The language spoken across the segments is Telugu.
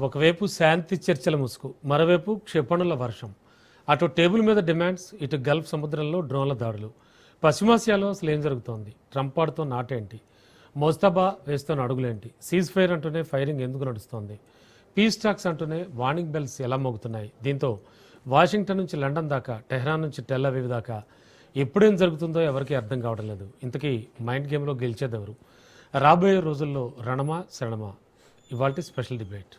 ఒకవైపు శాంతి చర్చల ముసుగు, మరోవైపు క్షిపణుల వర్షం. అటు టేబుల్ మీద డిమాండ్స్, ఇటు గల్ఫ్ సముద్రంలో డ్రోన్ల దాడులు. పశ్చిమాసియాలో అసలు ఏం జరుగుతోంది? ట్రంప్ ఆడుతున్న నాటేంటి? మోస్తబా వేస్తున్న అడుగులేంటి? సీజ్ ఫైర్ అంటూనే ఫైరింగ్ ఎందుకు నడుస్తోంది? పీస్ టాక్స్ అంటూనే వార్నింగ్ బెల్స్ ఎలా మోగుతున్నాయి? దీంతో వాషింగ్టన్ నుంచి లండన్ దాకా, టెహ్రాన్ నుంచి టెల్ అవీవ్ దాకా ఎప్పుడేం జరుగుతుందో ఎవరికీ అర్థం కావడం లేదు. ఇంతకీ మైండ్ గేమ్లో గెలిచేదెవరు? రాబోయే రోజుల్లో రణమా శరణమా? ఇవాల్టి స్పెషల్ డిబేట్.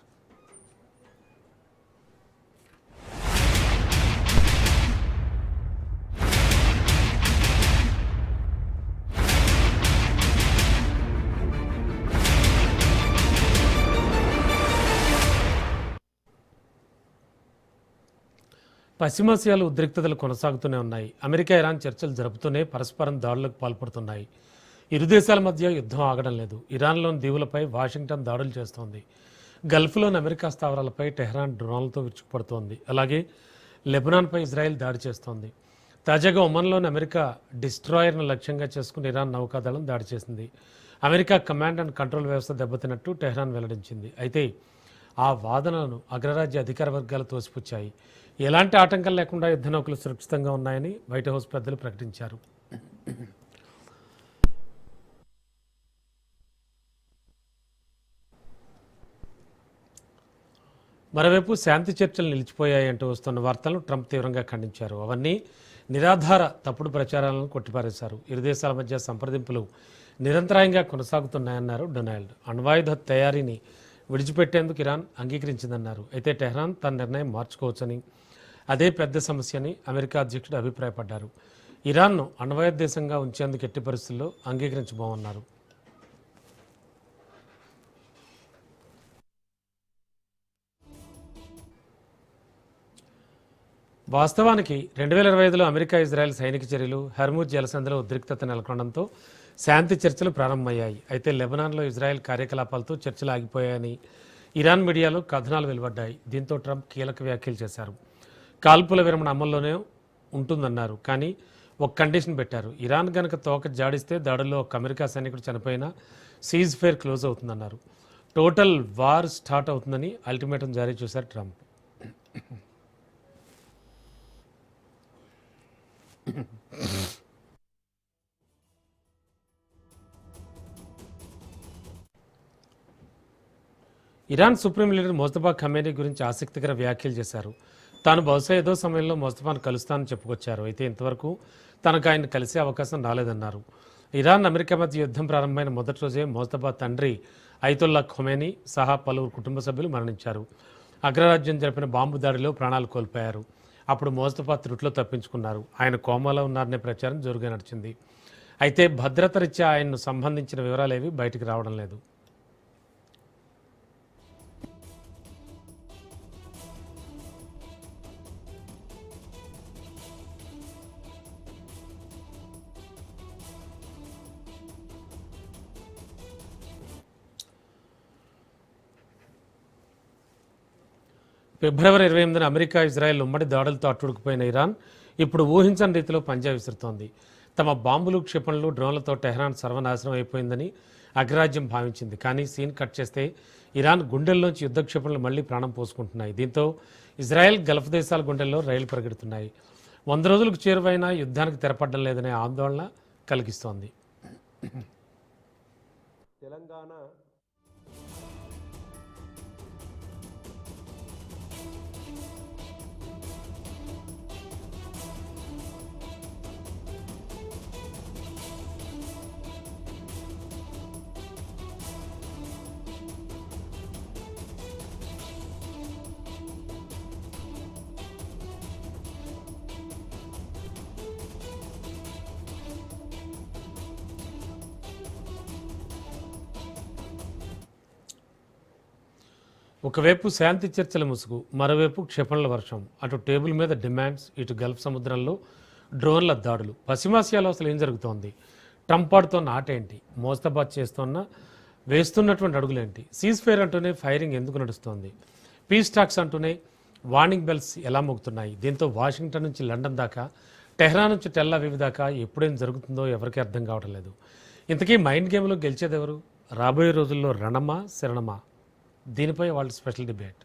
పశ్చిమాసియాలో ఉద్రిక్తతలు కొనసాగుతూనే ఉన్నాయి. అమెరికా ఇరాన్ చర్చలు జరుపుతూనే పరస్పరం దాడులకు పాల్పడుతున్నాయి. ఇరు దేశాల మధ్య యుద్ధం ఆగడం లేదు. ఇరాన్లోని దీవులపై వాషింగ్టన్ దాడులు చేస్తోంది. గల్ఫ్లోని అమెరికా స్థావరాలపై టెహ్రాన్ డ్రోన్లతో విరుచుకుపడుతోంది. అలాగే లెబనాన్పై ఇజ్రాయెల్ దాడి చేస్తోంది. తాజాగా ఒమన్లోని అమెరికా డిస్ట్రాయర్ను లక్ష్యంగా చేసుకుని ఇరాన్ నౌకాదళం దాడి చేసింది. అమెరికా కమాండ్ అండ్ కంట్రోల్ వ్యవస్థ దెబ్బతిన్నట్టు టెహ్రాన్ వెల్లడించింది. అయితే ఆ వాదనలను అగ్రరాజ్య అధికార వర్గాలు తోసిపుచ్చాయి. ఎలాంటి ఆటంకం లేకుండా యుద్ధ నౌకలు సురక్షితంగా ఉన్నాయని వైట్ హౌస్ పెద్దలు ప్రకటించారు. మరోవైపు శాంతి చర్చలు నిలిచిపోయాయంటూ వస్తున్న వార్తలను ట్రంప్ తీవ్రంగా ఖండించారు. అవన్నీ నిరాధార తప్పుడు ప్రచారాలను కొట్టిపారేశారు. ఇరు దేశాల మధ్య సంప్రదింపులు నిరంతరాయంగా కొనసాగుతున్నాయన్నారు డొనాల్డ్. అణ్వాయుధ తయారీని విడిచిపెట్టేందుకు ఇరాన్ అంగీకరించిందన్నారు. అయితే టెహ్రాన్ తన నిర్ణయం మార్చుకోవచ్చని, అదే పెద్ద సమస్యని అమెరికా అధ్యక్షుడు అభిప్రాయపడ్డారు. ఇరాన్ను అణ్వాయుధ దేశంగా ఉంచేందుకు ఎట్టి పరిస్థితుల్లో అంగీకరించబోమన్నారు. వాస్తవానికి 2025లో అమెరికా ఇజ్రాయెల్ సైనిక చర్యలు, హర్మూజ్ జలసంధిలో ఉద్రిక్తత నెలకొనడంతో శాంతి చర్చలు ప్రారంభమయ్యాయి. అయితే లెబనాన్లో ఇజ్రాయెల్ కార్యకలాపాలతో చర్చలు ఆగిపోయాయని ఇరాన్ మీడియాలో కథనాలు వెలువడ్డాయి. దీంతో ట్రంప్ కీలక వ్యాఖ్యలు చేశారు. కాల్పుల విరమణ అమల్లోనే ఉంటుందన్నారు. కానీ ఒక కండిషన్ పెట్టారు. ఇరాన్ గనక తోక జాడిస్తే దాడుల్లో ఒక అమెరికా సైనికుడు చనిపోయినా సీజ్ ఫైర్ క్లోజ్ అవుతుందన్నారు. టోటల్ వార్ స్టార్ట్ అవుతుందని అల్టిమేటం జారీ చేశారు Trump. Iran supreme leader Mostafa Khamenei గురించి ఆసక్తికర వ్యాఖ్యలు చేశారు. తాను బహుశా ఏదో సమయంలో మోస్తఫాను కలుస్తానని చెప్పుకొచ్చారు. అయితే ఇంతవరకు తనకు ఆయన కలిసే అవకాశం రాలేదన్నారు. ఇరాన్ అమెరికా మధ్య యుద్ధం ప్రారంభమైన మొదటి రోజే మోస్తఫా తండ్రి ఐతుల్లా ఖొమేనీ సహా పలువురు కుటుంబ సభ్యులు మరణించారు. అగ్రరాజ్యం జరిపిన బాంబు దాడిలో ప్రాణాలు కోల్పోయారు. అప్పుడు మోస్తఫా త్రుట్లో తప్పించుకున్నారు. ఆయన కోమాలో ఉన్నారనే ప్రచారం జోరుగా నడిచింది. అయితే భద్రత రీత్యా ఆయన్ను సంబంధించిన వివరాలేవి బయటికి రావడం లేదు. ఫిబ్రవరి 28న అమెరికా ఇజ్రాయెల్ ఉమ్మడి దాడులతో అట్టుడుకుపోయిన ఇరాన్ ఇప్పుడు ఊహించని రీతిలో పంజా విసురుతోంది. తమ బాంబులు, క్షిపణులు, డ్రోన్లతో టెహ్రాన్ సర్వనాశనం అయిపోయిందని అగ్రరాజ్యం భావించింది. కానీ సీన్ కట్ చేస్తే ఇరాన్ గుండెల్లోంచి యుద్ధ క్షిపణులు మళ్లీ ప్రాణం పోసుకుంటున్నాయి. దీంతో ఇజ్రాయెల్, గల్ఫ్ దేశాల గుండెల్లో రైలు పరిగెడుతున్నాయి. 100 రోజులకు చేరువైనా యుద్ధానికి తెరపడడం లేదనే ఆందోళన కలిగిస్తోంది. తెలంగాణ ఒకవైపు శాంతి చర్చల ముసుగు, మరోవైపు క్షిపణుల వర్షం. అటు టేబుల్ మీద డిమాండ్స్, ఇటు గల్ఫ్ సముద్రంలో డ్రోన్ల దాడులు. పశ్చిమాసియాలో అసలు ఏం జరుగుతోంది? ట్రంప్ ఆడుతున్న ఆటేంటి? మోస్తబాద్ వేస్తున్నటువంటి అడుగులేంటి? సీజ్ ఫైర్ అంటూనే ఫైరింగ్ ఎందుకు నడుస్తోంది? పీస్ టాక్స్ అంటూనే వార్నింగ్ బెల్స్ ఎలా మోగుతున్నాయి? దీంతో వాషింగ్టన్ నుంచి లండన్ దాకా, టెహ్రాన్ నుంచి టెల్ అవీవ్ దాకా ఎప్పుడేం జరుగుతుందో ఎవరికీ అర్థం కావడం లేదు. ఇంతకీ మైండ్ గేమ్లో గెలిచేదెవరు? రాబోయే రోజుల్లో రణమా శరణమా? దీనిపై వాళ్ళ స్పెషల్ డిబేట్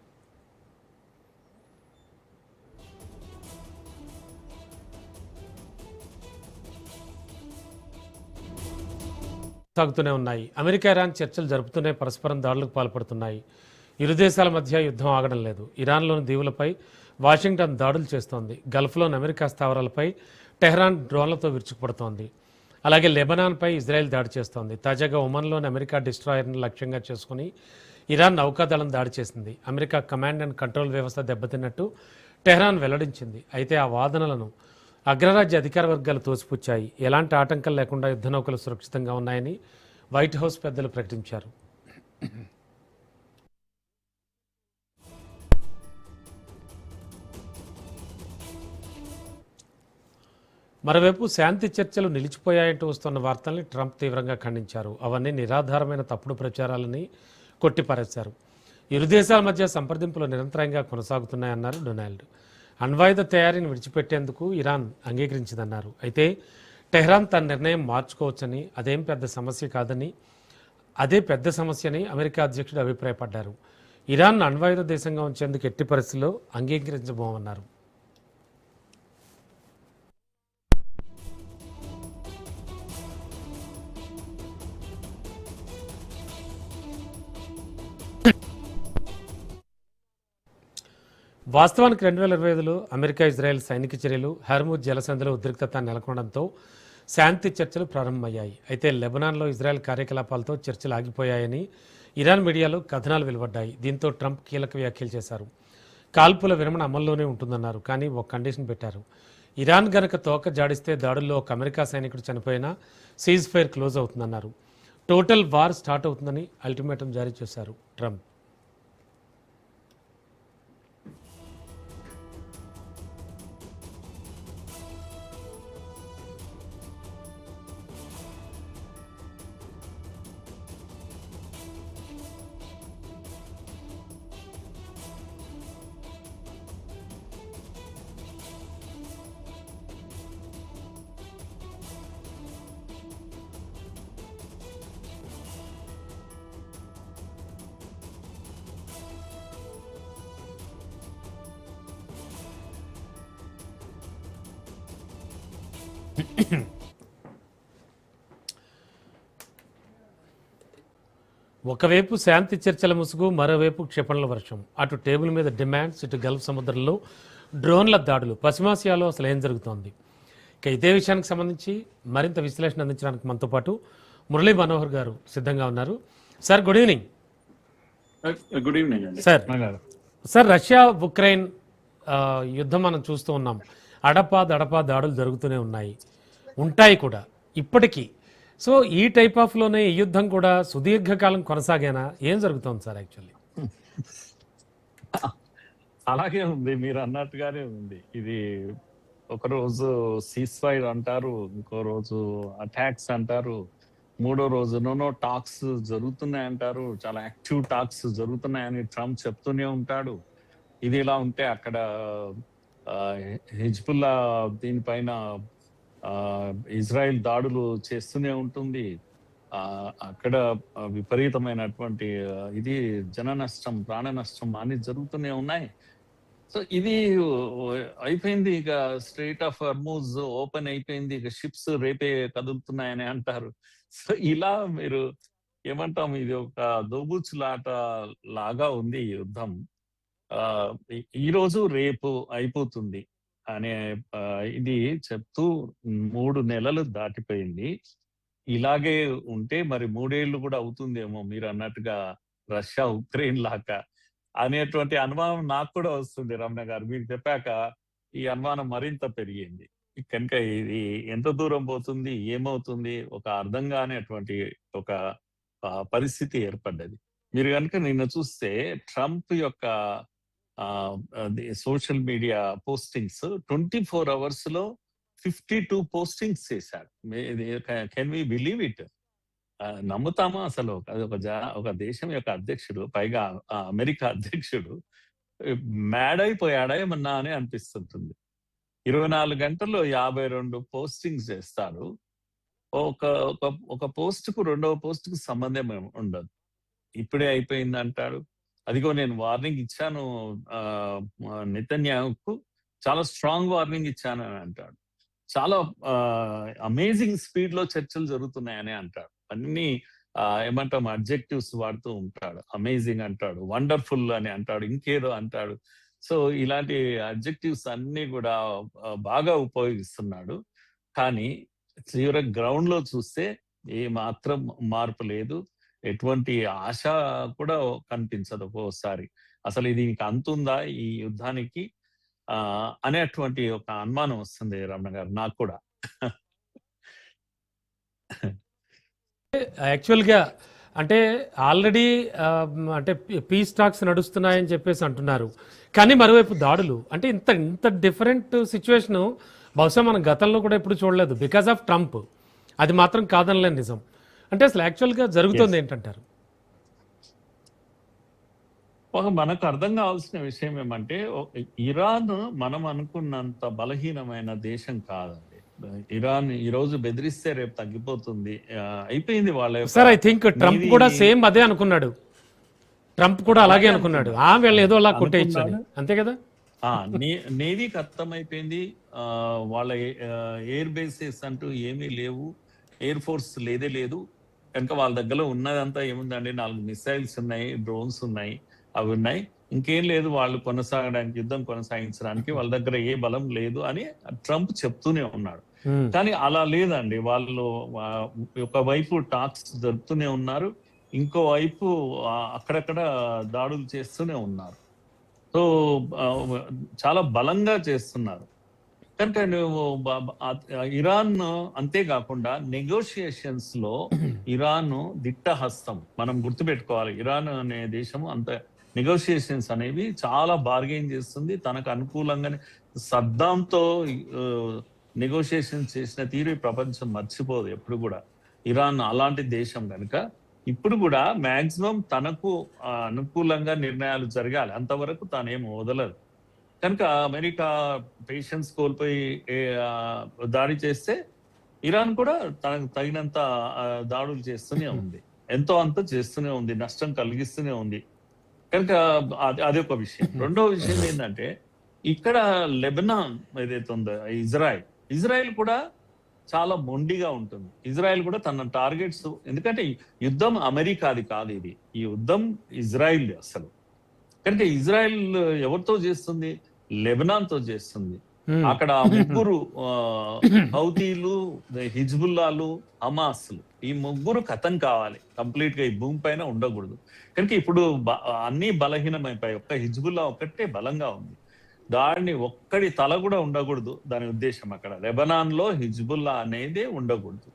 సాగుతూనే ఉన్నాయి. అమెరికా ఇరాన్ చర్చలు జరుపుతూనే పరస్పరం దాడులకు పాల్పడుతున్నాయి. ఇరు దేశాల మధ్య యుద్ధం ఆగడం లేదు. ఇరాన్లోని దీవులపై వాషింగ్టన్ దాడులు చేస్తోంది. గల్ఫ్లోని అమెరికా స్థావరాలపై టెహ్రాన్ డ్రోన్లతో విరుచుకుపడుతోంది. అలాగే లెబనాన్పై ఇజ్రాయెల్ దాడి చేస్తోంది. తాజాగా ఒమన్లోని అమెరికా డిస్ట్రాయర్ను లక్ష్యంగా చేసుకుని ఇరాన్ నౌకాదళం దాడి చేసింది. అమెరికా కమాండ్ అండ్ కంట్రోల్ వ్యవస్థ దెబ్బతిన్నట్టు టెహ్రాన్ వెల్లడించింది. అయితే ఆ వాదనలను అగ్రరాజ్య అధికార వర్గాలు తోసిపుచ్చాయి. ఎలాంటి ఆటంకం లేకుండా యుద్ధ నౌకలు సురక్షితంగా ఉన్నాయని వైట్ హౌస్ పెద్దలు ప్రకటించారు. మరోవైపు శాంతి చర్చలు నిలిచిపోయాయంటూ వస్తున్న వార్తల్ని ట్రంప్ తీవ్రంగా ఖండించారు. అవన్నీ నిరాధారమైన తప్పుడు ప్రచారాలని కొట్టిపారేశారు. ఇరు దేశాల మధ్య సంప్రదింపులు నిరంతరంగా కొనసాగుతున్నాయన్నారు డొనాల్డ్. అణ్వాయుధ తయారీని విడిచిపెట్టేందుకు ఇరాన్ అంగీకరించిందన్నారు. అయితే టెహ్రాన్ తన నిర్ణయం మార్చుకోవచ్చని, అదేం పెద్ద సమస్య కాదని, అదే పెద్ద సమస్యని అమెరికా అధ్యక్షుడు అభిప్రాయపడ్డారు. ఇరాన్ అణ్వాయుధ దేశంగా ఉంచేందుకు ఎట్టి పరిస్థితుల్లో అంగీకరించబోమన్నారు. వాస్తవానికి 2025లో అమెరికా ఇజ్రాయెల్ సైనిక చర్యలు, హర్ముజ్ జలసంధిలో ఉద్రిక్తత నెలకొనడంతో శాంతి చర్చలు ప్రారంభమయ్యాయి. అయితే లెబనాన్లో ఇజ్రాయెల్ కార్యకలాపాలతో చర్చలు ఆగిపోయాయని ఇరాన్ మీడియాలో కథనాలు వెలువడ్డాయి. దీంతో ట్రంప్ కీలక వ్యాఖ్యలు చేశారు. కాల్పుల విరమణ అమల్లోనే ఉంటుందన్నారు. కానీ ఒక కండిషన్ పెట్టారు. ఇరాన్ గనక తోక జాడిస్తే దాడుల్లో ఒక అమెరికా సైనికుడు చనిపోయినా సీజ్ ఫైర్ క్లోజ్ అవుతుందన్నారు. టోటల్ వార్ స్టార్ట్ అవుతుందని అల్టిమేటం జారీ చేశారు ట్రంప్. ఒకవైపు శాంతి చర్చల ముసుగు, మరోవైపు క్షిపణుల వర్షం. అటు టేబుల్ మీద డిమాండ్స్, ఇటు గల్ఫ్ సముద్రంలో డ్రోన్ల దాడులు. పశ్చిమాసియాలో అసలు ఏం జరుగుతోంది? ఇక ఇదే విషయానికి సంబంధించి మరింత విశ్లేషణ అందించడానికి మనతో పాటు మురళీ మనోహర్ గారు సిద్ధంగా ఉన్నారు. Sir good evening. Good evening అండి. సార్ రష్యా ఉక్రెయిన్ యుద్ధం మనం చూస్తూ ఉన్నాం. అడపా దాడులు జరుగుతూనే ఉంటాయి కూడా ఇప్పటికీ. సో ఈ టైప్ ఆఫ్లోనే ఈ యుద్ధం కూడా సుదీర్ఘకాలం కొనసాగేనా? ఏం జరుగుతుంది సార్ యాక్చువల్లీ? అలాగే ఉంది, మీరు అన్నట్టుగానే ఉంది. ఇది ఒక రోజు సీజ్ ఫైర్ అంటారు, ఇంకో రోజు అటాక్స్ అంటారు, మూడో రోజు నో టాక్స్ జరుగుతున్నాయి అంటారు. చాలా యాక్టివ్ టాక్స్ జరుగుతున్నాయని ట్రంప్ చెప్తూనే ఉంటాడు. ఇది ఇలా ఉంటే అక్కడ హిజ్బుల్లా దీనిపైన ఇజ్రాయెల్ దాడులు చేస్తూనే ఉంటుంది. అక్కడ విపరీతమైనటువంటి ఇది జన నష్టం, ప్రాణ నష్టం అన్ని జరుగుతూనే ఉన్నాయి. సో ఇది అయిపోయింది, ఇక స్ట్రెయిట్ ఆఫ్ హర్ముజ్ ఓపెన్ అయిపోయింది, ఇక షిప్స్ రేపే కదులుతున్నాయని అంటారు. సో ఇలా మీరు ఏమంటాం, ఇది ఒక దోబూచులాట లాగా ఉంది ఈ యుద్ధం. ఈ రోజు రేపు అయిపోతుంది అనే ఇది చెప్తూ 3 నెలలు దాటిపోయింది. ఇలాగే ఉంటే మరి 3 ఏళ్ళు కూడా అవుతుందేమో మీరు అన్నట్టుగా రష్యా ఉక్రెయిన్ లాగా అనేటువంటి అనుమానం నాకు కూడా వస్తుంది. రమణ గారు మీరు చెప్పాక ఈ అనుమానం మరింత పెరిగింది. కనుక ఇది ఎంత దూరం పోతుంది, ఏమవుతుంది, ఒక అర్థం కానిటువంటి ఒక పరిస్థితి ఏర్పడ్డది. మీరు కనుక నిన్న చూస్తే ట్రంప్ యొక్క సోషల్ మీడియా పోస్టింగ్స్ 24 hours లో 52 పోస్టింగ్స్ చేశారు. Can we believe it? నమ్ముతామా అసలు? అది ఒక దేశం యొక్క అధ్యక్షుడు, పైగా అమెరికా అధ్యక్షుడు మ్యాడ్ అయిపోయాడా ఏమన్నా అని అనిపిస్తుంటుంది. 24 గంటల్లో 52 పోస్టింగ్స్ చేస్తారు. ఒక పోస్ట్ కు రెండవ పోస్ట్ కు సంబంధం ఉండదు. ఇప్పుడే అయిపోయింది అంటాడు, అదిగో నేను వార్నింగ్ ఇచ్చాను నెతన్యాహుకు, చాలా స్ట్రాంగ్ వార్నింగ్ ఇచ్చాను అని అంటాడు. చాలా అమేజింగ్ స్పీడ్ లో చర్చలు జరుగుతున్నాయని అంటాడు. అన్ని ఏమంటాం అడ్జెక్టివ్స్ వాడుతూ ఉంటాడు. అమేజింగ్ అంటాడు, వండర్ఫుల్ అని అంటాడు, ఇంకేదో అంటాడు. సో ఇలాంటి అడ్జెక్టివ్స్ అన్ని కూడా బాగా ఉపయోగిస్తున్నాడు. కానీ తీవ్ర గ్రౌండ్ లో చూస్తే ఏ మాత్రం మార్పు లేదు. ఎటువంటి ఆశ కూడా కనిపించదు ఒక్కోసారి. అసలు ఇది ఇంక అంతుందా ఈ యుద్ధానికి అనేటువంటి ఒక అనుమానం వస్తుంది రమణ గారు నాకు కూడా. యాక్చువల్గా అంటే ఆల్రెడీ అంటే పీస్ టాక్స్ నడుస్తున్నాయని చెప్పేసి అంటున్నారు, కానీ మరోవైపు దాడులు అంటే ఇంత ఇంత డిఫరెంట్ సిచ్యువేషను బహుశా మనం గతంలో కూడా ఎప్పుడు చూడలేదు, బికాస్ ఆఫ్ ట్రంప్. అది మాత్రం కాదనలేని నిజం. అంటే అసలు యాక్చువల్గా జరుగుతుంది ఏంటంటారు? మనకు అర్థం కావాల్సిన విషయం ఏమంటే, ఇరాన్ మనం అనుకున్నంత బలహీనమైన దేశం కాదండి. ఇరాన్ ఈ రోజు బెదిరిస్తే రేపు తగ్గిపోతుంది, అయిపోయింది వాళ్ళ. సార్ ఐ థింక్ ట్రంప్ కూడా సేమ్ అదే అనుకున్నాడు. ట్రంప్ కూడా అలాగే అనుకున్నాడు, వీళ్ళు ఏదో అలా కొట్టేయచ్చని, అంతే కదా. నేవీకి అర్థమైపోయింది వాళ్ళ ఎయిర్ బేసెస్ అంటూ ఏమీ లేవు, ఎయిర్ ఫోర్స్ లేదే లేదు కనుక వాళ్ళ దగ్గర ఉన్నదంతా ఏముందండి, 4 మిసైల్స్ ఉన్నాయి, డ్రోన్స్ ఉన్నాయి, అవి ఉన్నాయి, ఇంకేం లేదు వాళ్ళు కొనసాగడానికి, యుద్ధం కొనసాగించడానికి వాళ్ళ దగ్గర ఏ బలం లేదు అని ట్రంప్ చెప్తూనే ఉన్నాడు. కానీ అలా లేదండి. వాళ్ళు ఒకవైపు టాక్స్ జరుపుతూనే ఉన్నారు, ఇంకో వైపు అక్కడక్కడ దాడులు చేస్తూనే ఉన్నారు. సో చాలా బలంగా చేస్తున్నారు కనుక ఇరాన్. అంతేకాకుండా నెగోషియేషన్స్ లో ఇరాన్ దిట్టహస్తం మనం గుర్తుపెట్టుకోవాలి. ఇరాన్ అనే దేశము అంత నెగోషియేషన్స్ అనేవి చాలా బార్గెయిన్ చేస్తుంది. తనకు అనుకూలంగానే సద్దాంతో నెగోషియేషన్ చేసిన తీరు ప్రపంచం మర్చిపోదు ఎప్పుడు కూడా. ఇరాన్ అలాంటి దేశం కనుక ఇప్పుడు కూడా మాక్సిమం తనకు అనుకూలంగా నిర్ణయాలు జరగాలి, అంతవరకు తానేం వదలదు. కనుక అమెరికా పేషెన్స్ కోల్పోయి దాడి చేస్తే ఇరాన్ కూడా తనకు తగినంత దాడులు చేస్తూనే ఉంది, ఎంతో అంత చేస్తూనే ఉంది, నష్టం కలిగిస్తూనే ఉంది. కనుక అది ఒక విషయం. రెండో విషయం ఏంటంటే, ఇక్కడ లెబనాన్ ఏదైతే ఉందో ఇజ్రాయెల్ కూడా చాలా మొండిగా ఉంటుంది. ఇజ్రాయెల్ కూడా తన టార్గెట్స్, ఎందుకంటే యుద్ధం అమెరికాది కాదు, ఈ యుద్ధం ఇజ్రాయెల్ అసలు. కనుక ఇజ్రాయెల్ ఎవరితో చేస్తుంది? లెబనాన్ తో చేస్తుంది. అక్కడ ముగ్గురు హౌతీలు, హిజ్బుల్లాలు, హమాస్లు, ఈ ముగ్గురు కథం కావాలి, కంప్లీట్ గా ఈ భూమి పైన ఉండకూడదు. కనుక ఇప్పుడు అన్ని బలహీనమైపోయాయి, ఒక్క హిజ్బుల్లా ఒక్కటే బలంగా ఉంది. దాన్ని ఒక్కడి తల కూడా ఉండకూడదు, దాని ఉద్దేశం అక్కడ లెబనాన్ లో హిజ్బుల్లా అనేది ఉండకూడదు.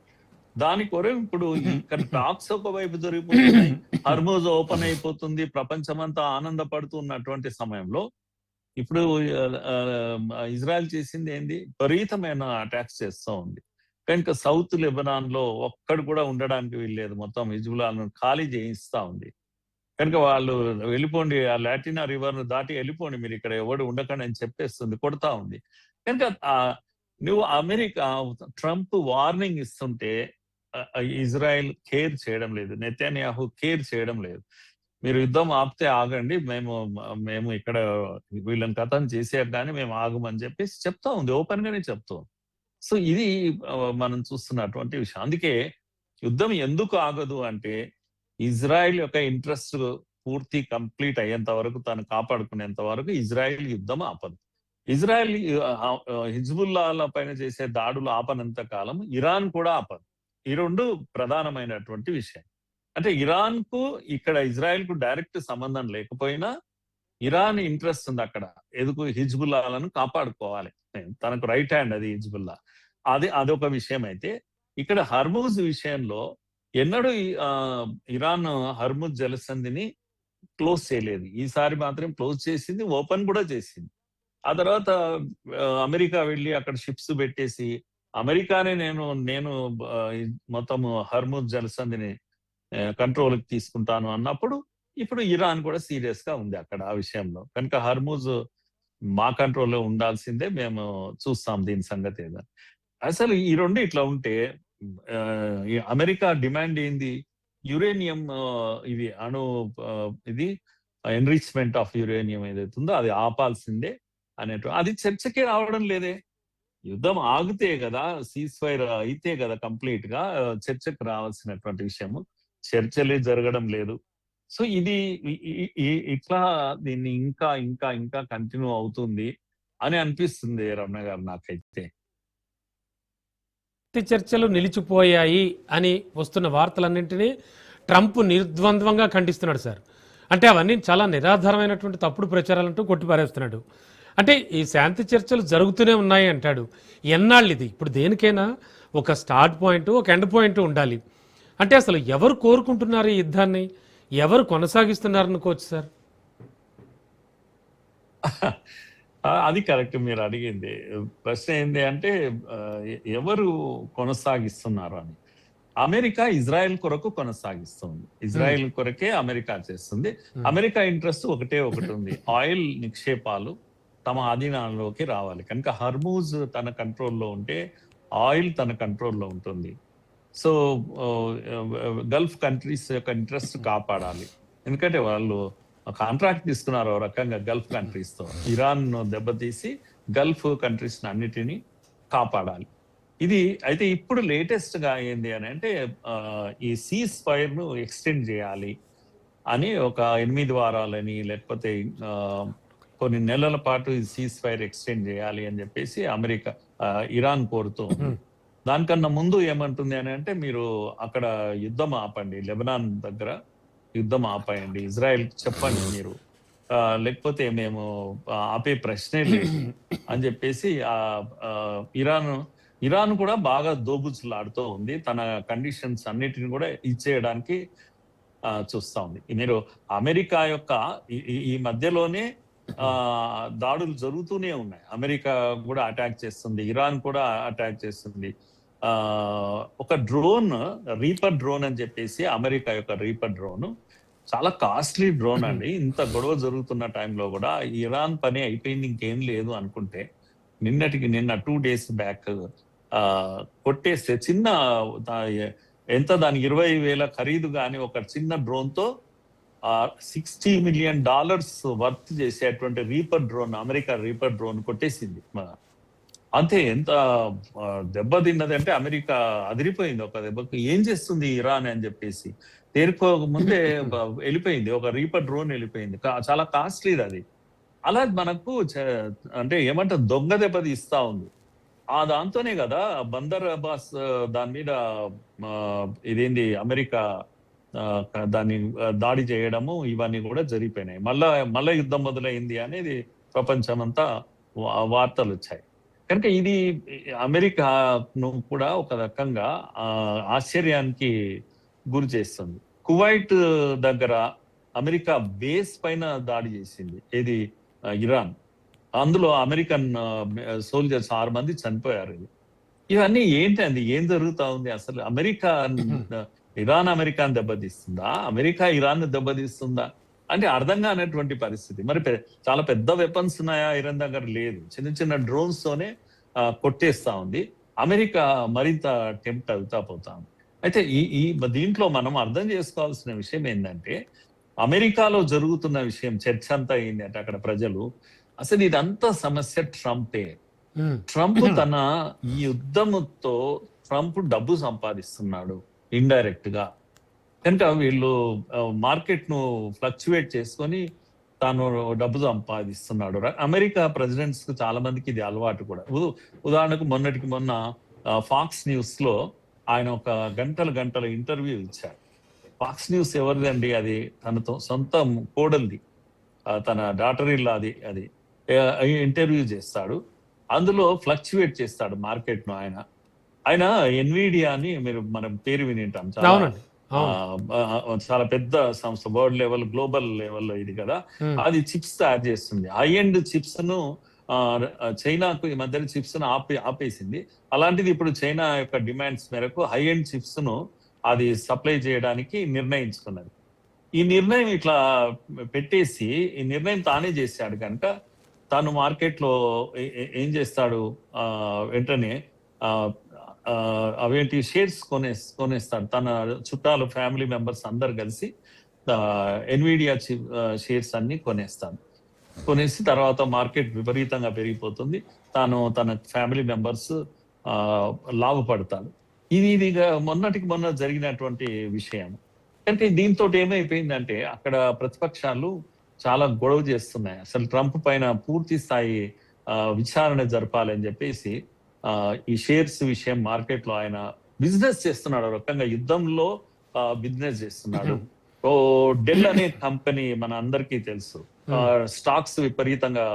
దాని కొరకు ఇప్పుడు ఇక్కడ టాక్స్ ఒకవైపు జరిగిపోతున్నాయి, హర్మూజ్ ఓపెన్ అయిపోతుంది, ప్రపంచమంతా ఆనందపడుతున్నటువంటి సమయంలో ఇప్పుడు ఇజ్రాయెల్ చేసింది ఏంది? విపరీతమైన అటాక్స్ చేస్తూ ఉంది. కనుక సౌత్ లెబనాన్ లో ఒక్కడు కూడా ఉండడానికి వీల్లేదు, మొత్తం హిజ్బుల్లాను ఖాళీ చేయిస్తా ఉంది. కనుక వాళ్ళు వెళ్ళిపోండి, ఆ లాటినా రివర్ ను దాటి వెళ్ళిపోండి, మీరు ఇక్కడ ఎవడు ఉండకండి అని చెప్పేస్తుంది, కొడతా ఉంది. కనుక నువ్వు అమెరికా ట్రంప్ వార్నింగ్ ఇస్తుంటే ఇజ్రాయెల్ కేర్ చేయడం లేదు, నెతన్యాహు కేర్ చేయడం లేదు. మీరు యుద్ధం ఆపితే ఆగండి, మేము ఇక్కడ వీళ్ళని కథం చేసేయాలి కానీ మేము ఆగమని చెప్పేసి చెప్తా ఉంది, ఓపెన్ గానే చెప్తా ఉంది. సో ఇది మనం చూస్తున్నటువంటి విషయం. అందుకే యుద్ధం ఎందుకు ఆగదు అంటే, ఇజ్రాయెల్ యొక్క ఇంట్రెస్ట్ పూర్తి కంప్లీట్ అయ్యేంత వరకు, తను కాపాడుకునేంత వరకు ఇజ్రాయెల్ యుద్ధం ఆపదు. ఇజ్రాయెల్ హిజ్బుల్లాల పైన చేసే దాడులు ఆపనంత కాలం ఇరాన్ కూడా ఆపదు. ఈ రెండు ప్రధానమైనటువంటి విషయం. అంటే ఇరాన్ కు ఇక్కడ ఇజ్రాయెల్ కు డైరెక్ట్ సంబంధం లేకపోయినా ఇరాన్ ఇంట్రెస్ట్ ఉంది అక్కడ, ఎందుకు హిజ్బుల్లాలను కాపాడుకోవాలి, తనకు రైట్ హ్యాండ్ అది హిజ్బుల్లా. అదొక విషయం. అయితే ఇక్కడ హర్మూజ్ విషయంలో ఎన్నడూ ఇరాన్ హర్మూజ్ జలసంధిని క్లోజ్ చేయలేదు, ఈసారి మాత్రం క్లోజ్ చేసింది, ఓపెన్ కూడా చేసింది. ఆ తర్వాత అమెరికా వెళ్ళి అక్కడ షిప్స్ పెట్టేసి అమెరికానే నేను మొత్తం హర్మూజ్ జలసంధిని కంట్రోల్కి తీసుకుంటాను అన్నప్పుడు ఇప్పుడు ఇరాన్ కూడా సీరియస్ గా ఉంది అక్కడ ఆ విషయంలో. కనుక హర్మూజ్ మా కంట్రోల్లో ఉండాల్సిందే, మేము చూస్తాం దీని సంగతి ఏదో. అసలు ఈ రెండు ఇట్లా ఉంటే అమెరికా డిమాండ్ ఏంది? యురేనియం, ఇది ఇది ఎన్రిచ్మెంట్ ఆఫ్ యురేనియం ఏదైతే ఉందో అది ఆపాల్సిందే అది చర్చకే రావడం లేదే. యుద్ధం ఆగితే కదా, సీజ్ ఫైర్ అయితే కదా కంప్లీట్ గా చర్చకు రావాల్సినటువంటి విషయము. చర్చలే జరగడం లేదు. సో ఇది ఇట్లా దీన్ని ఇంకా ఇంకా ఇంకా కంటిన్యూ అవుతుంది అని అనిపిస్తుంది రమణ గారు నాకైతే. శాంతి చర్చలు నిలిచిపోయాయి అని వస్తున్న వార్తలన్నింటినీ ట్రంప్ నిర్ద్వంద్వంగా ఖండిస్తున్నాడు సార్. అంటే అవన్నీ చాలా నిరాధారమైనటువంటి తప్పుడు ప్రచారాలంటూ కొట్టిపారేస్తున్నాడు. అంటే ఈ శాంతి చర్చలు జరుగుతూనే ఉన్నాయి అంటాడు. ఎన్నాళ్ళు ఇది? ఇప్పుడు దేనికైనా ఒక స్టార్ట్ పాయింట్, ఒక ఎండ్ పాయింట్ ఉండాలి. అంటే అసలు ఎవరు కోరుకుంటున్నారు ఈ యుద్ధాన్ని, ఎవరు కొనసాగిస్తున్నారు అనుకోవచ్చు సార్? అది కరెక్ట్ మీరు అడిగింది. ప్రశ్న ఏంటి అంటే ఎవరు కొనసాగిస్తున్నారు అని. అమెరికా ఇజ్రాయెల్ కొరకు కొనసాగిస్తుంది. ఇజ్రాయెల్ కొరకే అమెరికా చేస్తుంది. అమెరికా ఇంట్రెస్ట్ ఒకటే ఒకటి ఉంది, ఆయిల్ నిక్షేపాలు తమ ఆధీనంలోకి రావాలి. కనుక హర్మూజ్ తన కంట్రోల్లో ఉంటే ఆయిల్ తన కంట్రోల్లో ఉంటుంది. సో గల్ఫ్ కంట్రీస్ యొక్క ఇంట్రెస్ట్ కాపాడాలి. ఎందుకంటే వాళ్ళు కాంట్రాక్ట్ తీసుకున్నారు ఒక రకంగా గల్ఫ్ కంట్రీస్ తో. ఇరాన్ దెబ్బతీసి గల్ఫ్ కంట్రీస్ అన్నిటినీ కాపాడాలి. ఇది అయితే ఇప్పుడు లేటెస్ట్ గా ఏంది అని అంటే ఈ సీజ్ ఫైర్ ను ఎక్స్టెండ్ చేయాలి అని ఒక 8 వారాలని లేకపోతే కొన్ని నెలల పాటు ఈ సీజ్ ఫైర్ ఎక్స్టెండ్ చేయాలి అని చెప్పేసి అమెరికా ఇరాన్ కోరుతూ ఉంది. దానికన్నా ముందు ఏమంటుంది అని అంటే మీరు అక్కడ యుద్ధం ఆపండి, లెబనాన్ దగ్గర యుద్ధం ఆపేయండి, ఇజ్రాయెల్ చెప్పండి మీరు, లేకపోతే మేము ఆపే ప్రశ్నే లేదు అని చెప్పేసి ఇరాన్ కూడా బాగా దోబుచ్చులాడుతూ ఉంది. తన కండిషన్స్ అన్నిటిని కూడా ఇచ్చేయడానికి చూస్తా ఉంది. మీరు అమెరికా యొక్క ఈ మధ్యలోనే దాడులు జరుగుతూనే ఉన్నాయి. అమెరికా కూడా అటాక్ చేస్తుంది, ఇరాన్ కూడా అటాక్ చేస్తుంది. ఒక డ్రోన్, రీపర్ డ్రోన్ అని చెప్పేసి, అమెరికా యొక్క రీపర్ డ్రోన్ చాలా కాస్ట్లీ డ్రోన్ అండి. ఇంత గొడవ జరుగుతున్న టైంలో కూడా ఇరాన్ పని అయిపోయింది, ఇంకేం లేదు అనుకుంటే నిన్న 2 days బ్యాక్ కొట్టేస్తే చిన్న ఎంత దాని 20,000 ఖరీదు కానీ ఒక చిన్న డ్రోన్ తో $60 million వర్త్ చేసేటువంటి reaper drone, America reaper drone కొట్టేసింది. అంతే. ఎంత దెబ్బతిన్నది అంటే అమెరికా అదిరిపోయింది ఒక దెబ్బకు. ఏం చేస్తుంది ఇరాన్ అని చెప్పేసి తేరుకోక ముందే వెళ్ళిపోయింది, ఒక రీపర్ డ్రోన్ వెళ్ళిపోయింది. చాలా కాస్ట్లీది అది. అలా మనకు అంటే ఏమంటారు, దొంగ దెబ్బది ఇస్తా ఉంది. దాంతోనే కదా బందర్ అబ్బాస్ దాని మీద ఇదేంది అమెరికా దాన్ని దాడి చేయడము ఇవన్నీ కూడా జరిగిపోయినాయి. మళ్ళా యుద్ధం మొదలైంది అనేది ప్రపంచమంతా వార్తలు వచ్చాయి. కనుక ఇది అమెరికాను కూడా ఒక రకంగా ఆశ్చర్యానికి గురి చేస్తుంది. కువైట్ దగ్గర అమెరికా బేస్ పైన దాడి చేసింది ఏది ఇరాన్. అందులో అమెరికన్ సోల్జర్స్ 6 మంది చనిపోయారు. ఇవన్నీ ఏంటండి, ఏం జరుగుతా ఉంది అసలు? ఇరాన్ అమెరికాను దెబ్బతీస్తుందా, అమెరికా ఇరాన్ దెబ్బతీస్తుందా అంటే అర్థం కానటువంటి పరిస్థితి. మరి చాలా పెద్ద వెపన్స్ ఉన్నాయా ఇరాన్ దగ్గర? లేదు, చిన్న చిన్న డ్రోన్స్ తోనే కొట్టేస్తా ఉంది. అమెరికా మరింత టెంప్ట్ అవుతా పోతా ఉంది. అయితే ఈ దీంట్లో మనం అర్థం చేసుకోవాల్సిన విషయం ఏంటంటే, అమెరికాలో జరుగుతున్న విషయం చర్చ అంతా ఏంటంటే అక్కడ ప్రజలు అసలు ఇదంతా సమస్య ట్రంపే. ట్రంప్ తన ఈ యుద్ధంతో ట్రంప్ డబ్బు సంపాదిస్తున్నాడు ఇండైరెక్ట్ గా. కనుక వీళ్ళు మార్కెట్ ను ఫ్లక్చువేట్ చేసుకొని తాను డబ్బు సంపాదిస్తున్నాడు. అమెరికా ప్రెసిడెంట్స్ కు చాలా మందికి ఇది అలవాటు కూడా. ఉదాహరణకు మొన్న ఫాక్స్ న్యూస్ లో ఆయన ఒక గంటల ఇంటర్వ్యూ ఇచ్చారు. ఫాక్స్ న్యూస్ ఎవరిదండి? అది తనతో సొంత కోడల్ది, తన డాటర్ ఇల్లా అది ఇంటర్వ్యూ చేస్తాడు. అందులో ఫ్లక్చువేట్ చేస్తాడు మార్కెట్ ను. ఆయన ఎన్విడియా అని మనం పేరు వినింటాం, చాలా పెద్ద సంస్థ, వరల్డ్ లెవెల్ గ్లోబల్ లెవెల్లో ఇది కదా. అది చిప్స్ తయారు చేస్తుంది. హై ఎండ్ చిప్స్ ను చైనాకు ఈ మధ్య చిప్స్ ను ఆపేసింది. అలాంటిది ఇప్పుడు చైనా యొక్క డిమాండ్స్ మేరకు హై ఎండ్ చిప్స్ ను అది సప్లై చేయడానికి నిర్ణయించుకున్నది. ఈ నిర్ణయం ఇట్లా పెట్టేసి ఈ నిర్ణయం తానే చేశాడు కనుక తాను మార్కెట్ లో ఏం చేస్తాడు, వెంటనే అవేంటి షేర్స్ కొనేస్తాడు. తన చుట్టాలు, ఫ్యామిలీ మెంబర్స్ అందరు కలిసి ఎన్విడియా షేర్స్ అన్ని కొనేసి తర్వాత మార్కెట్ విపరీతంగా పెరిగిపోతుంది. తన ఫ్యామిలీ మెంబర్స్ లాభపడతారు. ఇదిగా మొన్నటికి మొన్న జరిగినటువంటి విషయం. అంటే దీంతో ఏమైపోయిందంటే అక్కడ ప్రతిపక్షాలు చాలా గొడవ చేస్తున్నాయి. అసలు ట్రంప్ పైన పూర్తి స్థాయి విచారణ జరపాలని చెప్పేసి ఈ షేర్స్ విషయం మార్కెట్ లో ఆయన బిజినెస్ చేస్తున్నాడు. ఒక రకంగా యుద్ధంలో బిజినెస్ చేస్తున్నాడు. డెల్ అనే కంపెనీ మన అందరికీ తెలుసు. స్టాక్స్ విపరీతంగా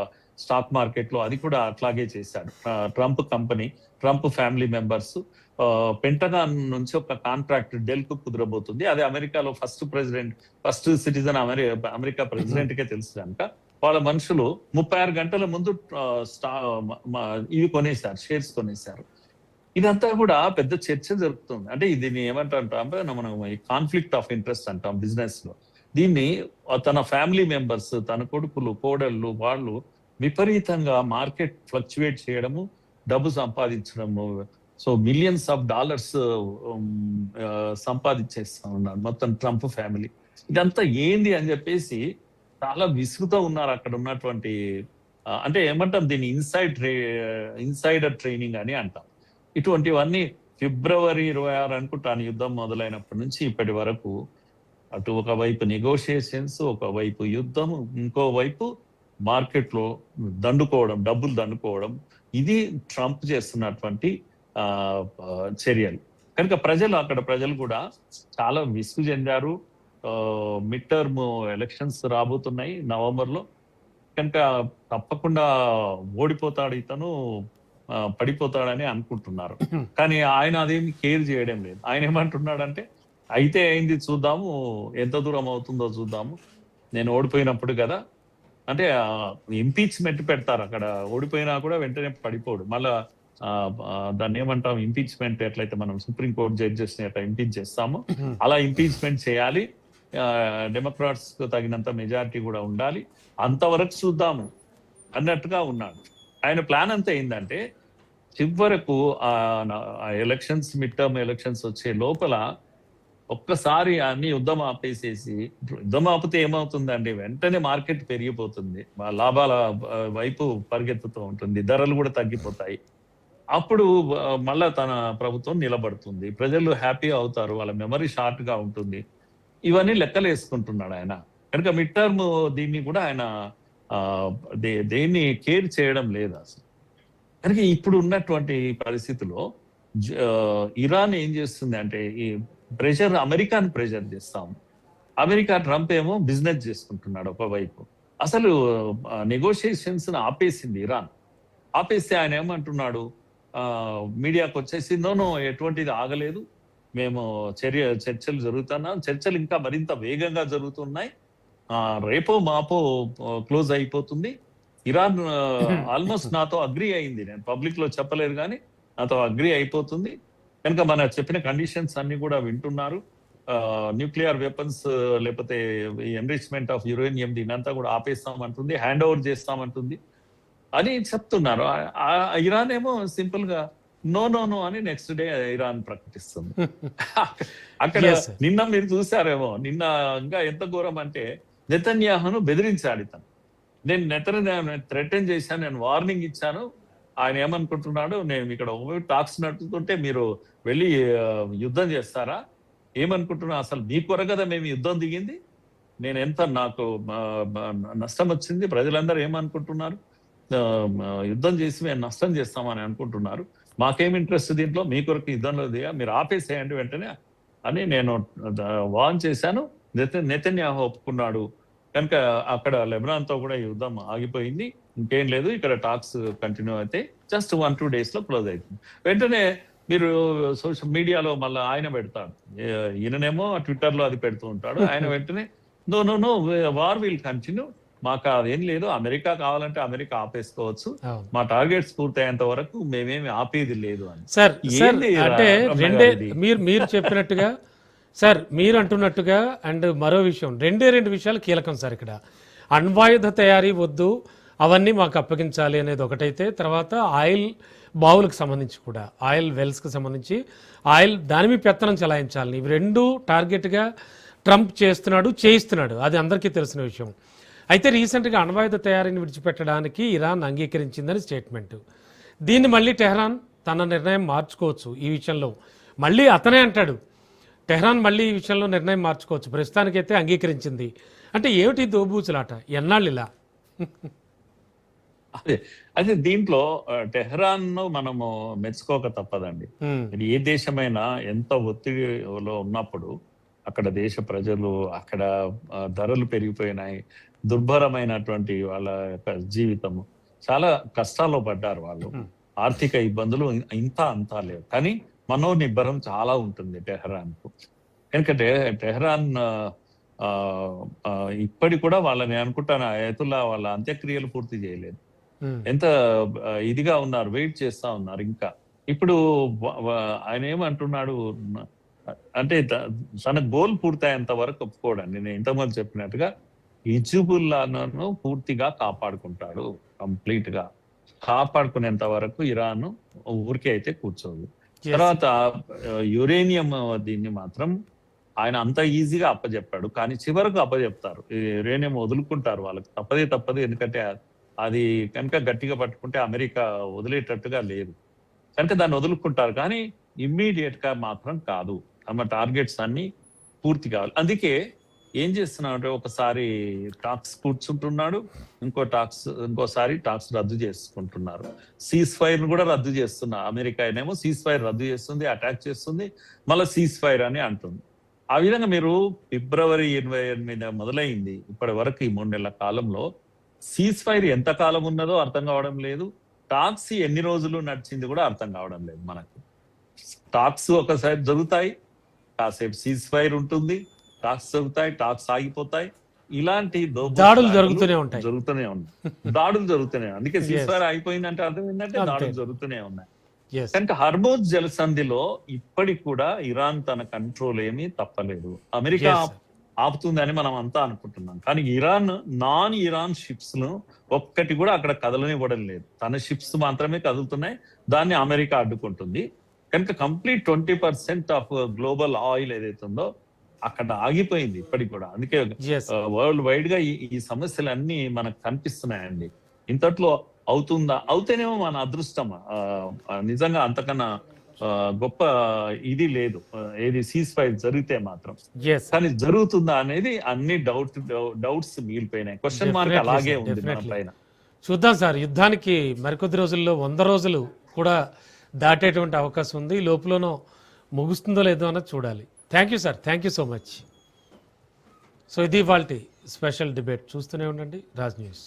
స్టాక్ మార్కెట్ లో అది కూడా అట్లాగే చేశాడు. Trump company, Trump family members pentagon నుంచి ఒక కాంట్రాక్ట్ డెల్ కు కుదరబోతుంది. అది అమెరికాలో ఫస్ట్ సిటిజన్ అమెరికా ప్రెసిడెంట్ కే తెలుసు కనుక వాళ్ళ మనుషులు 36 గంటల ముందు ఇవి కొనేశారు, షేర్స్ కొనేశారు. ఇదంతా కూడా పెద్ద చర్చ జరుగుతుంది. అంటే దీన్ని ఏమంటాం, మనం కాన్ఫ్లిక్ట్ ఆఫ్ ఇంట్రెస్ట్ అంటాం బిజినెస్ లో. దీన్ని తన ఫ్యామిలీ మెంబర్స్, తన కొడుకులు, కోడళ్ళు, వాళ్ళు విపరీతంగా మార్కెట్ ఫ్లక్చువేట్ చేయడము, డబ్బు సంపాదించడము. సో మిలియన్స్ ఆఫ్ డాలర్స్ సంపాదించేస్తా ఉన్నారు మొత్తం ట్రంప్ ఫ్యామిలీ. ఇదంతా ఏంది అని చెప్పేసి చాలా విసుగుతో ఉన్నారు అక్కడ ఉన్నటువంటి, అంటే ఏమంటాం దీన్ని ఇన్సైడర్ ట్రైనింగ్ అని అంటాం. ఇటువంటివన్నీ ఫిబ్రవరి 26 అనుకుంటాను యుద్ధం మొదలైనప్పటి నుంచి ఇప్పటి వరకు అటు ఒకవైపు నెగోషియేషన్స్, ఒకవైపు యుద్ధం, ఇంకోవైపు మార్కెట్ లో డబ్బులు దండుకోవడం. ఇది ట్రంప్ చేస్తున్నటువంటి చర్యలు. కనుక అక్కడ ప్రజలు కూడా చాలా విసుగు చెందారు. మిడ్ టర్మ్ ఎలక్షన్స్ రాబోతున్నాయి నవంబర్లో. కనుక తప్పకుండా ఓడిపోతాడు ఇతను, పడిపోతాడని అనుకుంటున్నారు. కానీ ఆయన అదేమి కేర్ చేయడం లేదు. ఆయన ఏమంటున్నాడంటే అయితే అయింది, చూద్దాము, ఎంత దూరం అవుతుందో చూద్దాము, నేను ఓడిపోయినప్పుడు కదా. అంటే ఇంపీచ్మెంట్ పెడతారు అక్కడ, ఓడిపోయినా కూడా వెంటనే పడిపోడు. మళ్ళా దాన్ని ఏమంటాం, ఇంపీచ్మెంట్ ఎట్లయితే మనం సుప్రీంకోర్టు జడ్జెస్ ని అట్లా ఇంపీచ్ చేస్తామో అలా ఇంపీచ్మెంట్ చేయాలి. డెమోక్రాట్స్ కు తగినంత మెజారిటీ కూడా ఉండాలి, అంతవరకు చూద్దాము అన్నట్టుగా ఉన్నాడు. ఆయన ప్లాన్ అంతా ఏంటంటే చివరకు ఎలక్షన్స్, మిడ్ టర్మ్ ఎలక్షన్స్ వచ్చే లోపల ఒక్కసారి అన్ని యుద్ధం ఆపేసేసి, యుద్ధం ఆపితే ఏమవుతుందండి, వెంటనే మార్కెట్ పెరిగిపోతుంది, లాభాల వైపు పరిగెత్తుతూ ఉంటుంది, ధరలు కూడా తగ్గిపోతాయి. అప్పుడు మళ్ళా తన ప్రభుత్వం నిలబడుతుంది, ప్రజలు హ్యాపీ అవుతారు, వాళ్ళ మెమరీ షార్ట్ గా ఉంటుంది. ఇవన్నీ లెక్కలు వేసుకుంటున్నాడు ఆయన. కనుక మిడ్ టర్మ్ దీన్ని కూడా ఆయన దేన్ని కేర్ చేయడం లేదు అసలు. కనుక ఇప్పుడు ఉన్నటువంటి పరిస్థితిలో ఇరాన్ ఏం చేస్తుంది అంటే ఈ అమెరికాని ప్రెషర్ చేస్తాం. అమెరికా, ట్రంప్ ఏమో బిజినెస్ చేసుకుంటున్నాడు ఒకవైపు. అసలు నెగోషియేషన్స్ ఆపేసింది ఇరాన్. ఆపేస్తే ఆయన ఏమంటున్నాడు, మీడియాకు వచ్చేసి నో ఎటువంటిది ఆగలేదు, మేము చర్చలు జరుగుతున్నాం, చర్చలు ఇంకా మరింత వేగంగా జరుగుతున్నాయి, రేపో మాపో క్లోజ్ అయిపోతుంది. ఇరాన్ ఆల్మోస్ట్ నాతో అగ్రీ అయింది, నేను పబ్లిక్ లో చెప్పలేదు కానీ నాతో అగ్రీ అయిపోతుంది. కనుక మన చెప్పిన కండిషన్స్ అన్ని కూడా వింటున్నారు. న్యూక్లియర్ వెపన్స్ లేకపోతే ఎన్రిచ్మెంట్ ఆఫ్ యురేనియం దీనంతా కూడా ఆపేస్తామంటుంది, హ్యాండ్ ఓవర్ చేస్తామంటుంది అని చెప్తున్నారు. ఇరాన్ ఏమో సింపుల్ గా నో అని నెక్స్ట్ డే ఇరాన్ ప్రకటిస్తుంది. అక్కడ నిన్న మీరు చూసారేమో, నిన్న ఇంకా ఎంత ఘోరం అంటే నెతన్యాహును బెదిరించాడు ఇతను. నేను నెతన్యాహును థ్రెటన్ చేశాను, నేను వార్నింగ్ ఇచ్చాను. ఆయన ఏమనుకుంటున్నాడు, నేను ఇక్కడ టాక్స్ నడుపుతుంటే మీరు వెళ్ళి యుద్ధం చేస్తారా, ఏమనుకుంటున్నా, అసలు మీ కొర కదా మేము యుద్ధం దిగింది, నేను ఎంత నాకు నష్టం వచ్చింది, ప్రజలందరూ ఏమనుకుంటున్నారు, యుద్ధం చేసి మేము నష్టం చేస్తామని అనుకుంటున్నారు, మాకేం ఇంట్రెస్ట్ దీంట్లో, మీ కొరకు యుద్ధంలో దిగా, మీరు ఆపేసేయండి వెంటనే అని నేను వార్న్ చేశాను. నెతన్యాహు ఒప్పుకున్నాడు. కనుక అక్కడ లెబనాన్ తో కూడా యుద్ధం ఆగిపోయింది, ఇంకేం లేదు, ఇక్కడ టాక్స్ కంటిన్యూ అయితే జస్ట్ 1-2 days లో క్లోజ్ అవుతుంది. వెంటనే మీరు సోషల్ మీడియాలో మళ్ళీ ఆయన పెడతాడు, ఈయననేమో ట్విట్టర్ లో అది పెడుతూ ఉంటాడు. ఆయన వెంటనే నో వార్ విల్ కంటిన్యూ, మాకు అదేం లేదు, అమెరికా కావాలంటే అమెరికా ఆపేసుకోవచ్చు, మా టార్గెట్స్ పూర్తయ్యేంత వరకు మేమేమి ఆపేది లేదు అని. సార్ అంటే మీరు చెప్పినట్టుగా, సార్ మీరు అంటున్నట్టుగా, అండ్ మరో విషయం, రెండు విషయాలు కీలకం సార్ ఇక్కడ. అణ్వాయుధ తయారీ వద్దు, అవన్నీ మాకు అప్పగించాలి అనేది ఒకటైతే, తర్వాత ఆయిల్ బావులకు సంబంధించి కూడా, ఆయిల్ వెల్స్కి సంబంధించి ఆయిల్ దాని మీద పెత్తనం చెలాయించాలని, ఇవి రెండు టార్గెట్గా ట్రంప్ చేస్తున్నాడు, చేయిస్తున్నాడు, అది అందరికీ తెలిసిన విషయం. అయితే రీసెంట్గా అణ్వాయుధ తయారీని విడిచిపెట్టడానికి ఇరాన్ అంగీకరించిందని స్టేట్మెంట్. దీన్ని మళ్ళీ టెహ్రాన్ తన నిర్ణయం మార్చుకోవచ్చు ఈ విషయంలో. మళ్ళీ అతనే అంటాడు టెహ్రాన్ మళ్ళీ ఈ విషయంలో నిర్ణయం మార్చుకోవచ్చు, ప్రస్తుతానికైతే అంగీకరించింది. అంటే ఏమిటి దోబూచులాట, ఎన్నాళ్ళు ఇలా? అదే అదే దీంట్లో టెహ్రాన్ ను మనము మెచ్చుకోక తప్పదండి. ఉమ్, ఇది ఏ దేశమైనా ఎంత ఒత్తిడిలో ఉన్నప్పుడు అక్కడ దేశ ప్రజలు అక్కడ ధరలు పెరిగిపోయినాయి, దుర్భరమైనటువంటి వాళ్ళ యొక్క జీవితము, చాలా కష్టాల్లో పడ్డారు వాళ్ళు. ఉమ్, ఆర్థిక ఇబ్బందులు ఇంత అంతా లేవు, కానీ మనోనిబ్బరం చాలా ఉంటుంది టెహ్రాన్ కు. ఎందుకంటే టెహ్రాన్ ఆ, ఆ, ఇప్పటి కూడా వాళ్ళని అనుకుంటాను అయతుల్లా వాళ్ళ అంత్యక్రియలు పూర్తి చేయలేదు. ఉమ్, ఎంత ఇదిగా ఉన్నారు, వెయిట్ చేస్తా ఉన్నారు ఇంకా. ఇప్పుడు ఆయన ఏమంటున్నాడు అంటే తన గోల్ పూర్తయ్యేంత వరకు ఒప్పుకోవడానికి, నేను ఇంతకుముందు చెప్పినట్టుగా హిజ్బుల్లాను పూర్తిగా కాపాడుకుంటాడు. కంప్లీట్ గా కాపాడుకునేంత వరకు ఇరాన్ ఊరికే అయితే కూర్చోదు. yes, తర్వాత యురేనియం దీన్ని మాత్రం ఆయన అంత ఈజీగా అప్పచెప్పాడు, కానీ చివరకు అప్పచెప్తారు. ఈ యురేనియం వదులుకుంటారు, వాళ్ళకి తప్పదు. ఎందుకంటే అది కనుక గట్టిగా పట్టుకుంటే అమెరికా వదిలేటట్టుగా లేదు కనుక దాన్ని వదులుకుంటారు, కానీ ఇమ్మీడియట్ గా మాత్రం కాదు. తమ టార్గెట్స్ అన్ని పూర్తి కావాలి. అందుకే ఏం చేస్తున్నాడు, ఒకసారి టాక్స్ కూర్చుంటున్నాడు, ఇంకోసారి టాక్స్ రద్దు చేసుకుంటున్నారు. సీజ్ ఫైర్ కూడా రద్దు చేస్తున్నారు. అమెరికా ఏమో సీజ్ ఫైర్ రద్దు చేస్తుంది, అటాక్ చేస్తుంది, మళ్ళీ సీజ్ ఫైర్ అని అంటుంది. ఆ విధంగా మీరు ఫిబ్రవరి 28 మొదలైంది ఇప్పటి వరకు ఈ 3 నెలల కాలంలో సీజ్ ఫైర్ ఎంత కాలం ఉన్నదో అర్థం కావడం లేదు. టాక్స్ ఎన్ని రోజులు నడిచింది కూడా అర్థం కావడం లేదు మనకు. టాక్స్ ఒకసారి జరుగుతాయి, కాసేపు సీజ్ ఫైర్ ఉంటుంది, టాక్స్ జరుగుతాయి, టాక్స్ ఆగిపోతాయి. ఇలాంటి దాడులు జరుగుతూనే ఉంటాయి. దాడులు జరుగుతూనే. అందుకే సీజ్ Yes. ఫైర్ అయిపోయిందంటే అర్థం ఏంటంటే అంతే. దాడులు జరుగుతూనే ఉన్నాయి. yes, కనుక హర్మోజ్ జలసంధిలో ఇప్పటికి కూడా ఇరాన్ తన కంట్రోల్ ఏమీ తప్పలేదు. America yes, sir. ఆపుతుందని మనం అంతా అనుకుంటున్నాం, కానీ నాన్ ఇరాన్ షిప్స్ ను ఒక్కటి కూడా అక్కడ కదలనివ్వడం లేదు. తన షిప్స్ మాత్రమే కదులుతున్నాయి, దాన్ని అమెరికా అడ్డుకుంటుంది. కనుక కంప్లీట్ 20% ఆఫ్ గ్లోబల్ ఆయిల్ ఏదైతే ఉందో అక్కడ ఆగిపోయింది ఇప్పటికి కూడా. అందుకే yes, వరల్డ్ వైడ్ గా ఈ సమస్యలన్నీ మనకు కనిపిస్తున్నాయండి. ఇంతట్లో అవుతుందా, అవుతేనేమో మన అదృష్టం. నిజంగా అంతకన్నా గొప్ప ఇది లేదు, ఏది సీజ్ ఫైర్ జరిగితే మాత్రం. yes, కానీ జరుగుతుందా అనేది అన్ని డౌట్స్ మిగిలిపోయినాయి. క్వశ్చన్ మార్క్ Definitely, అలాగే sir, ఉంది మన definitely. పైన. చూద్దాం సార్, యుద్ధానికి మరికొద్ది రోజుల్లో 100 రోజులు కూడా దాటేటువంటి అవకాశం ఉంది. ఈ లోపలనో ముగుస్తుందో లేదో అన్నది చూడాలి. Thank you sir, thank you so much. So ఇది ఇవాల్టి స్పెషల్ డిబేట్. చూస్తూనే ఉండండి రాజ్ న్యూస్.